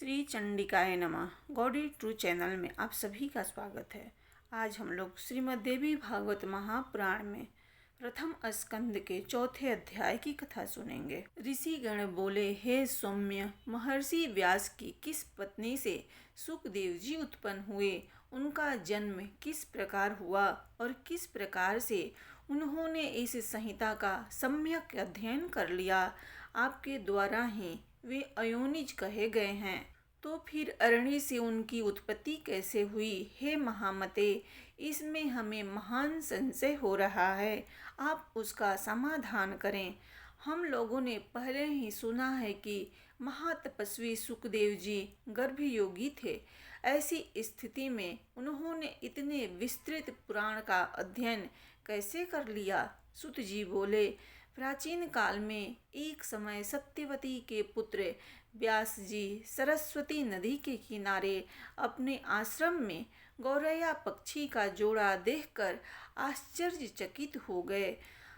श्री चंडिकाय नमः। Gaudy true channel में आप सभी का स्वागत है। आज हम लोग श्रीमद् देवी भागवत महापुराण में प्रथम स्कंद के चौथे अध्याय की कथा सुनेंगे। ऋषिगण बोले, हे सौम्य, महर्षि व्यास की किस पत्नी से सुखदेव जी उत्पन्न हुए, उनका जन्म किस प्रकार हुआ और किस प्रकार से उन्होंने इस संहिता का सम्यक अध्ययन कर लिया, आपके द्वारा ही वे अयोनिज कहे गए हैं। तो फिर अरण्य से उनकी उत्पत्ति कैसे हुई? हे महामते, इसमें हमें महान संशय हो रहा है, आप उसका समाधान करें। हम लोगों ने पहले ही सुना है कि महातपस्वी सुखदेव जी गर्भयोगी थे। ऐसी स्थिति में उन्होंने इतने विस्तृत पुराण का अध्ययन कैसे कर लिया? सुत जी बोले, प्राचीन काल में एक समय सत्यवती के पुत्र व्यास जी सरस्वती नदी के किनारे अपने आश्रम में गौरैया पक्षी का जोड़ा देखकर आश्चर्यचकित हो गए।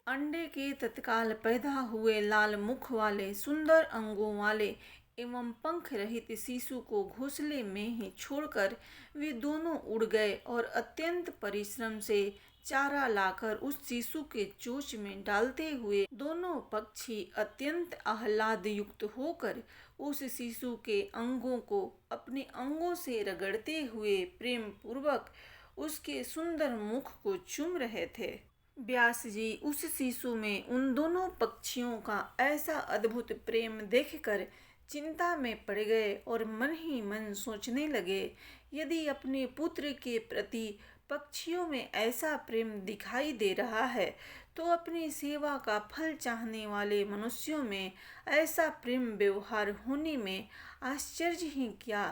अंडे के तत्काल पैदा हुए लाल मुख वाले, सुंदर अंगों वाले एवं पंख रहित शिशु को घोंसले में ही छोड़कर वे दोनों उड़ गए और अत्यंत परिश्रम से चारा लाकर उस शिशु के चोंच में डालते हुए दोनों पक्षी अत्यंत आह्लाद युक्त होकर उस शिशु के अंगों को अपने अंगों से रगड़ते हुए प्रेम पूर्वक उसके सुंदर मुख को चूम रहे थे। व्यास जी उस शिशु में उन दोनों पक्षियों का ऐसा अद्भुत प्रेम देखकर चिंता में पड़ गए और मन ही मन सोचने लगे, यदि अपने पुत्र के प्रति पक्षियों में ऐसा प्रेम दिखाई दे रहा है तो अपनी सेवा का फल चाहने वाले मनुष्यों में ऐसा प्रेम व्यवहार होने में आश्चर्य ही क्या।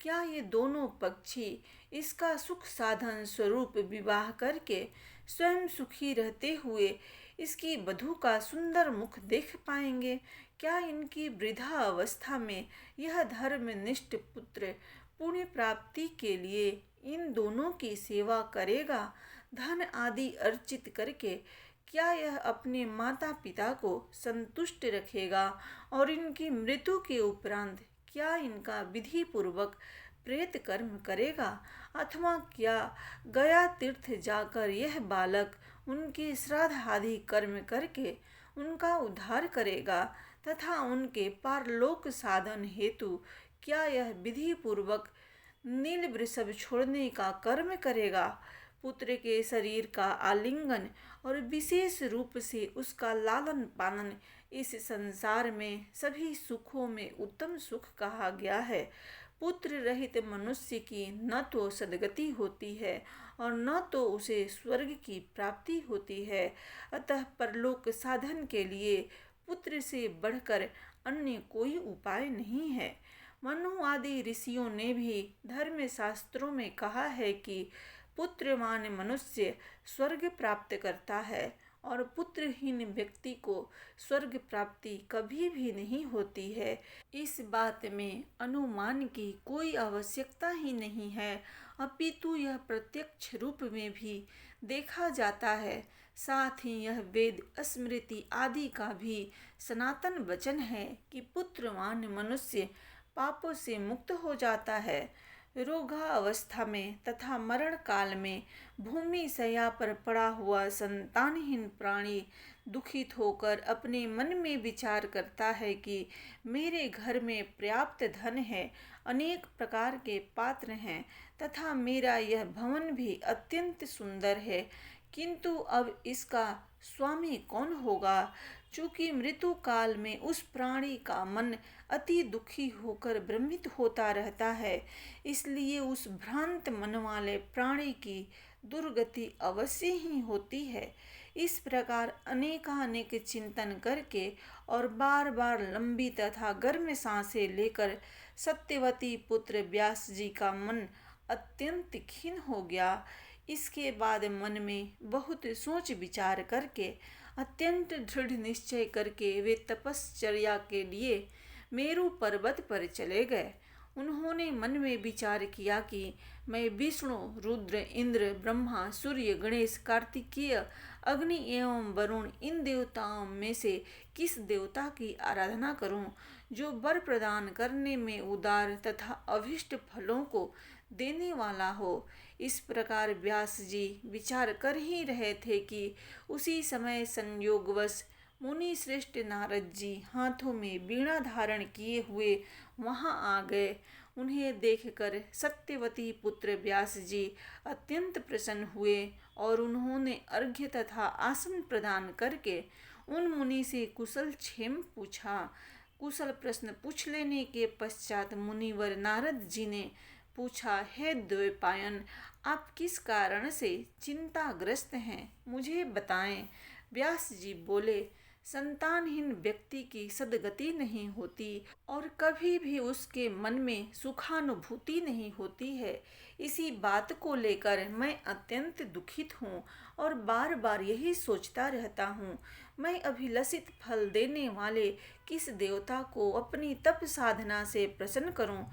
क्या ये दोनों पक्षी इसका सुख साधन स्वरूप विवाह करके स्वयं सुखी रहते हुए इसकी वधू का सुंदर मुख देख पाएंगे? क्या इनकी वृद्धा अवस्था में यह धर्मनिष्ठ पुत्र पुण्य प्राप्ति के लिए इन दोनों की सेवा करेगा? धन आदि अर्जित करके क्या यह अपने माता पिता को संतुष्ट रखेगा और इनकी मृत्यु के उपरांत क्या इनका विधि पूर्वक प्रेत कर्म करेगा, अथवा क्या गया तीर्थ जाकर यह बालक उनके श्राद्ध आदि कर्म करके उनका उद्धार करेगा तथा उनके पारलोक साधन हेतु क्या यह विधि पूर्वक नील वृषभ छोड़ने का कर्म करेगा? पुत्र के शरीर का आलिंगन और विशेष रूप से उसका लालन पालन इस संसार में सभी सुखों में उत्तम सुख कहा गया है। पुत्र रहित मनुष्य की न तो सद्गति होती है और न तो उसे स्वर्ग की प्राप्ति होती है। अतः परलोक साधन के लिए पुत्र से बढ़कर अन्य कोई उपाय नहीं है। मनु आदि ऋषियों ने भी धर्म शास्त्रों में कहा है कि पुत्रवान मनुष्य स्वर्ग प्राप्त करता है और पुत्रहीन व्यक्ति को स्वर्ग प्राप्ति कभी भी नहीं होती है। इस बात में अनुमान की कोई आवश्यकता ही नहीं है, अपितु यह प्रत्यक्ष रूप में भी देखा जाता है। साथ ही यह वेद, स्मृति आदि का भी सनातन वचन है कि पुत्रवान मनुष्य पापों से मुक्त हो जाता है। रोगावस्था में तथा मरण काल में भूमि शैया पर पड़ा हुआ संतानहीन प्राणी दुखित होकर अपने मन में विचार करता है कि मेरे घर में पर्याप्त धन है, अनेक प्रकार के पात्र हैं तथा मेरा यह भवन भी अत्यंत सुंदर है, किंतु अब इसका स्वामी कौन होगा? चूँकि मृत्यु काल में उस प्राणी का मन अति दुखी होकर भ्रमित होता रहता है, इसलिए उस भ्रांत मन वाले प्राणी की दुर्गति अवश्य ही होती है। इस प्रकार अनेकानेक चिंतन करके और बार बार लंबी तथा गर्म सांसें लेकर सत्यवती पुत्र व्यास जी का मन अत्यंत खिन्न हो गया। इसके बाद मन में बहुत सोच विचार करके अत्यंत दृढ़ निश्चय करके वे तपश्चर्या के लिए मेरु पर्वत पर चले गए। उन्होंने मन में विचार किया कि मैं विष्णु, रुद्र, इंद्र, ब्रह्मा, सूर्य, गणेश, कार्तिकेय, अग्नि एवं वरुण इन देवताओं में से किस देवता की आराधना करूं जो वर प्रदान करने में उदार तथा अभीष्ट फलों को देने वाला हो। इस प्रकार व्यास जी विचार कर ही रहे थे कि उसी समय संयोगवश मुनि श्रेष्ठ नारद जी हाथों में वीणा धारण किए हुए वहां आ गए। उन्हें देखकर सत्यवती पुत्र व्यास जी अत्यंत प्रसन्न हुए और उन्होंने अर्घ्य तथा आसन प्रदान करके उन मुनि से कुशल क्षेम पूछा। कुशल प्रश्न पूछ लेने के पश्चात मुनिवर नारद जी ने पूछा, हे द्वैपायन, आप किस कारण से चिंताग्रस्त हैं, मुझे बताएं। व्यास जी बोले, संतानहीन व्यक्ति की सद्गति नहीं होती और कभी भी उसके मन में सुखानुभूति नहीं होती है। इसी बात को लेकर मैं अत्यंत दुखित हूँ और बार बार यही सोचता रहता हूँ, मैं अभिलषित फल देने वाले किस देवता को अपनी तप साधना से प्रसन्न करूँ।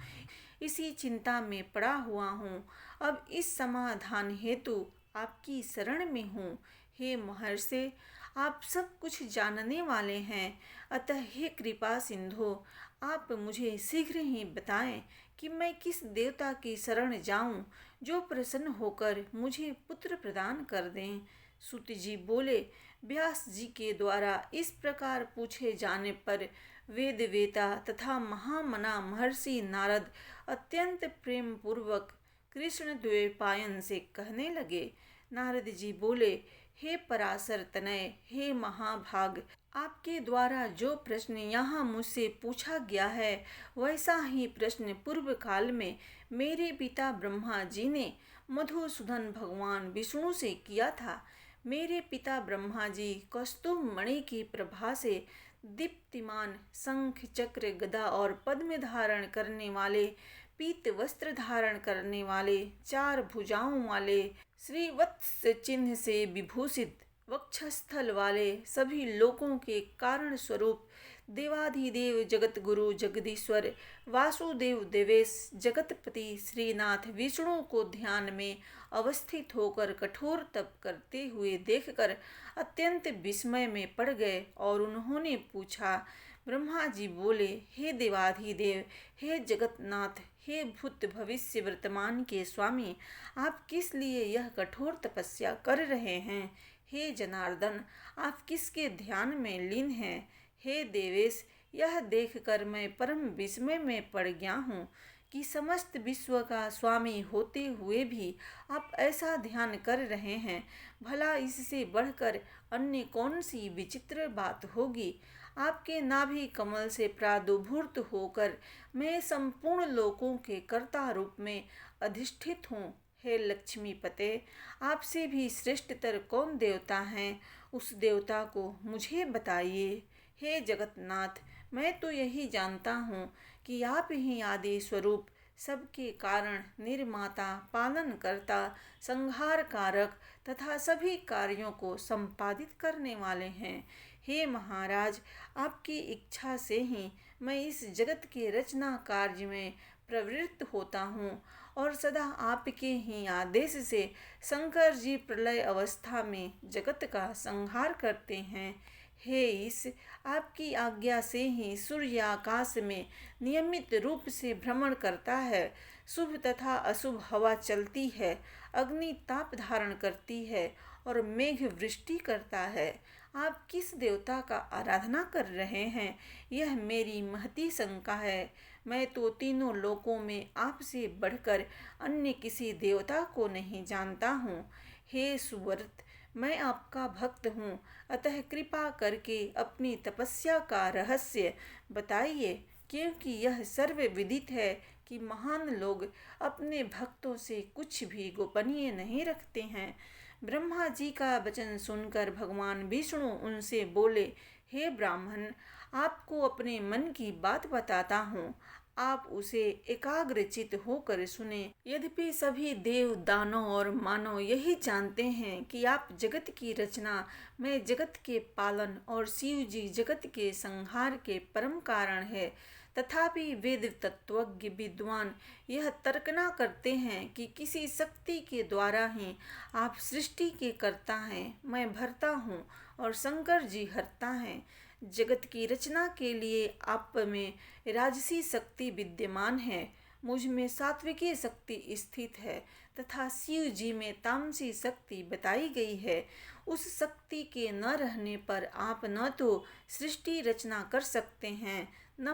इसी चिंता में पड़ा हुआ हूँ। अब इस समाधान हेतु आपकी शरण में हूँ। हे महर्षि, आप सब कुछ जानने वाले हैं, अतः हे कृपा सिंधु, आप मुझे शीघ्र ही बताएं कि मैं किस देवता की शरण जाऊं जो प्रसन्न होकर मुझे पुत्र प्रदान कर दें। सूत जी बोले, व्यास जी के द्वारा इस प्रकार पूछे जाने पर वेदवेता तथा महामना महर्षि नारद अत्यंत प्रेम पूर्वक कृष्ण द्वैपायन से कहने लगे। नारद जी बोले, हे पराशर तनय, हे महाभाग, आपके द्वारा जो प्रश्न यहाँ मुझसे पूछा गया है वैसा ही प्रश्न पूर्व काल में मेरे पिता ब्रह्मा जी ने मधुसूदन भगवान विष्णु से किया था। मेरे पिता ब्रह्मा जी कौस्तुभ मणि की प्रभा से दीप्तिमान शंख चक्र गदा और पद्म धारण करने वाले, पीत वस्त्र धारण करने वाले, 4 भुजाओं वाले, श्रीवत्स चिन्ह से विभूषित वक्षस्थल वाले, सभी लोकों के कारण स्वरूप देवाधिदेव जगत गुरु जगदीश्वर वासुदेव देवेश जगतपति श्रीनाथ विष्णु को ध्यान में अवस्थित होकर कठोर तप करते हुए देखकर अत्यंत विस्मय में पड़ गए और उन्होंने पूछा। ब्रह्मा जी बोले, हे देवाधिदेव, हे जगतनाथ, हे भूत भविष्य वर्तमान के स्वामी, आप किस लिए यह कठोर तपस्या कर रहे हैं। हे जनार्दन, आप किसके ध्यान में लीन हैं। हे देवेश, यह देखकर मैं परम विस्मय में पड़ गया हूँ कि समस्त विश्व का स्वामी होते हुए भी आप ऐसा ध्यान कर रहे हैं। भला इससे बढ़कर अन्य कौन सी विचित्र बात होगी। आपके नाभि कमल से प्रादुर्भूत होकर मैं संपूर्ण लोकों के कर्ता रूप में अधिष्ठित हूँ। हे लक्ष्मीपते, आपसे भी श्रेष्ठतर कौन देवता हैं, उस देवता को मुझे बताइए। हे जगतनाथ, मैं तो यही जानता हूँ कि आप ही आदि स्वरूप, सबके कारण, निर्माता, पालन करता, संहार कारक तथा सभी कार्यों को संपादित करने वाले हैं। हे महाराज, आपकी इच्छा से ही मैं इस जगत के रचना कार्य में प्रवृत्त होता हूँ और सदा आपके ही आदेश से शंकर जी प्रलय अवस्था में जगत का संहार करते हैं। हे ईश, आपकी आज्ञा से ही सूर्य आकाश में नियमित रूप से भ्रमण करता है, शुभ तथा अशुभ हवा चलती है, अग्नि ताप धारण करती है और मेघ वृष्टि करता है। आप किस देवता का आराधना कर रहे हैं, यह मेरी महती शंका है। मैं तो तीनों लोकों में आपसे बढ़कर अन्य किसी देवता को नहीं जानता हूँ। हे सुव्रत, मैं आपका भक्त हूँ, अतः कृपा करके अपनी तपस्या का रहस्य बताइए, क्योंकि यह सर्वविदित है कि महान लोग अपने भक्तों से कुछ भी गोपनीय नहीं रखते हैं। ब्रह्मा जी का वचन सुनकर भगवान विष्णु उनसे बोले, हे ब्राह्मण, आपको अपने मन की बात बताता हूँ, आप उसे एकाग्रचित होकर सुने। यद्यपि सभी देव, दानव और मानव यही जानते हैं कि आप जगत की रचना, मैं जगत के पालन और शिव जी जगत के संहार के परम कारण है, तथापि वेद तत्वज्ञ विद्वान यह तर्कना करते हैं कि किसी शक्ति के द्वारा ही आप सृष्टि के कर्ता हैं। मैं भरता हूँ और शंकर जी हरता हैं। जगत की रचना के लिए आप में राजसी शक्ति विद्यमान है, मुझ में सात्विकी शक्ति स्थित है तथा शिव जी में तामसी शक्ति बताई गई है। उस शक्ति के न रहने पर आप न तो सृष्टि रचना कर सकते हैं, न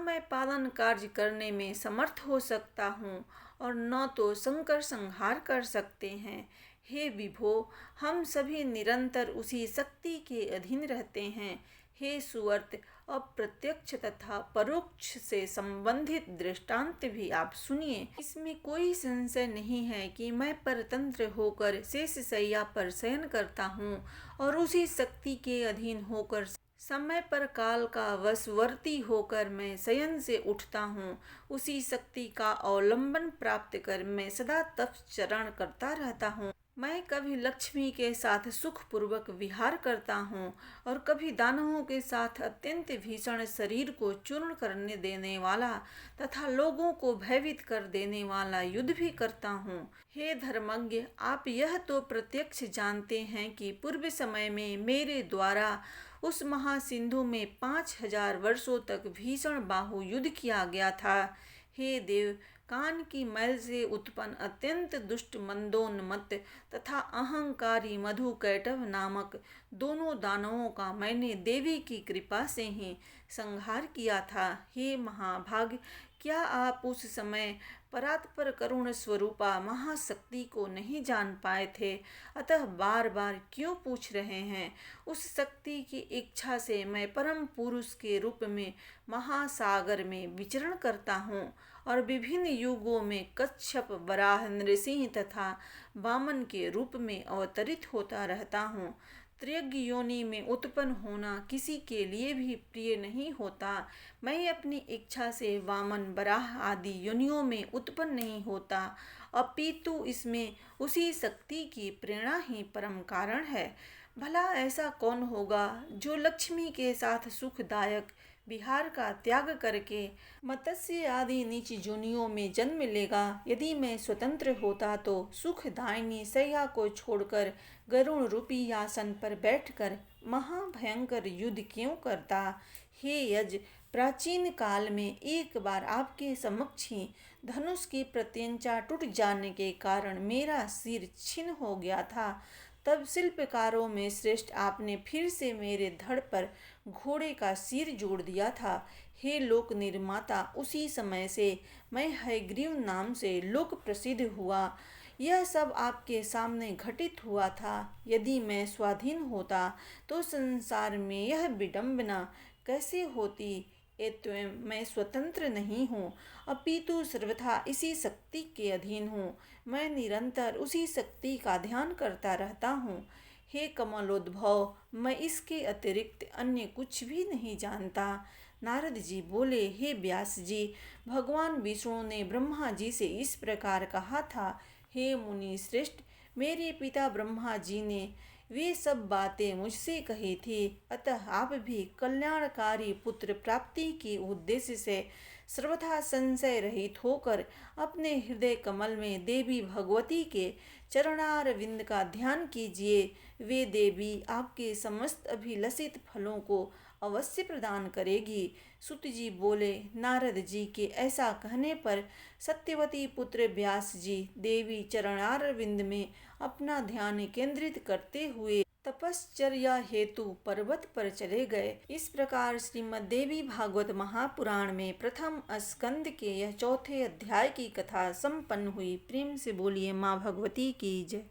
मैं पालन कार्य करने में समर्थ हो सकता हूँ और न तो संकर संहार कर सकते हैं। हे विभो, हम सभी निरंतर उसी शक्ति के अधीन रहते हैं। हे सुवर्त, अप्रत्यक्ष तथा परोक्ष से संबंधित दृष्टांत भी आप सुनिए। इसमें कोई संशय नहीं है कि मैं परतंत्र होकर शेष शैया पर शयन करता हूँ और उसी शक्ति के अधीन होकर समय पर काल का वशवर्ती होकर मैं शयन से उठता हूँ। उसी शक्ति का अवलंबन प्राप्त कर मैं सदा तपश्चरण करता रहता हूँ। मैं कभी लक्ष्मी के साथ सुखपूर्वक विहार करता हूँ और कभी दानवों के साथ अत्यंत भीषण शरीर को चूर्ण करने देने वाला तथा लोगों को भयभीत कर देने वाला युद्ध भी करता हूँ। हे धर्मज्ञ, आप यह तो प्रत्यक्ष जानते हैं कि पूर्व समय में मेरे द्वारा उस महासिंधु में 5000 वर्षों तक भीषण बाहु युद्ध किया गया था। हे देव, कान की मैल से उत्पन्न अत्यंत दुष्ट मंदोन्मत्त तथा अहंकारी मधुकैटभ नामक दोनों दानवों का मैंने देवी की कृपा से ही संहार किया था। हे महाभाग, क्या आप उस समय परात्पर करुण स्वरूपा महाशक्ति को नहीं जान पाए थे? अतः बार बार क्यों पूछ रहे हैं? उस शक्ति की इच्छा से मैं परम पुरुष के रूप में महासागर में विचरण करता हूँ और विभिन्न युगों में कच्छप, वराह, नृसिंह तथा वामन के रूप में अवतरित होता रहता हूँ। त्रियग योनि में उत्पन्न होना किसी के लिए भी प्रिय नहीं होता। मैं अपनी इच्छा से वामन, वराह आदि योनियों में उत्पन्न नहीं होता, अपितु इसमें उसी शक्ति की प्रेरणा ही परम कारण है। भला ऐसा कौन होगा जो लक्ष्मी के साथ सुखदायक विहार का त्याग करके मत्स्य आदि नीच योनियों में जन्म लेगा? यदि मैं स्वतंत्र होता तो सुखदायिनी शैया को छोड़कर गरुण रूपी आसन पर बैठकर महाभयंकर युद्ध क्यों करता? हे यज, प्राचीन काल में एक बार आपके समक्ष ही धनुष की प्रत्यंचा टूट जाने के कारण मेरा सिर छिन्न हो गया था। तब शिल्पकारों में श्रेष्ठ आपने फिर से मेरे धड़ पर घोड़े का सिर जोड़ दिया था। हे लोक निर्माता, उसी समय से मैं हयग्रीव नाम से लोक प्रसिद्ध हुआ। यह सब आपके सामने घटित हुआ था। यदि मैं स्वाधीन होता तो संसार में यह विडंबना कैसे होती? एवं मैं स्वतंत्र नहीं हूँ, अपितु सर्वथा इसी शक्ति के अधीन हूँ। मैं निरंतर उसी शक्ति का ध्यान करता रहता हूँ। हे कमलोद्भव, मैं इसके अतिरिक्त अन्य कुछ भी नहीं जानता। नारद जी बोले, हे व्यास जी, भगवान विष्णु ने ब्रह्मा जी से इस प्रकार कहा था। हे मुनि श्रेष्ठ, मेरे पिता ब्रह्मा जी ने वे सब बातें मुझसे कही थी। अतः आप भी कल्याणकारी पुत्र प्राप्ति के उद्देश्य से सर्वथा संशय रहित होकर अपने हृदय कमल में देवी भगवती के चरणारविंद का ध्यान कीजिए। वे देवी आपके समस्त अभिलषित फलों को अवश्य प्रदान करेगी। सुत जी बोले, नारद जी के ऐसा कहने पर सत्यवती पुत्र व्यास जी देवी चरणारविंद में अपना ध्यान केंद्रित करते हुए तपश्चर्या हेतु पर्वत पर चले गए। इस प्रकार श्रीमद् देवी भागवत महापुराण में प्रथम स्कंद के यह चौथे अध्याय की कथा संपन्न हुई। प्रेम से बोलिए माँ भगवती की जय।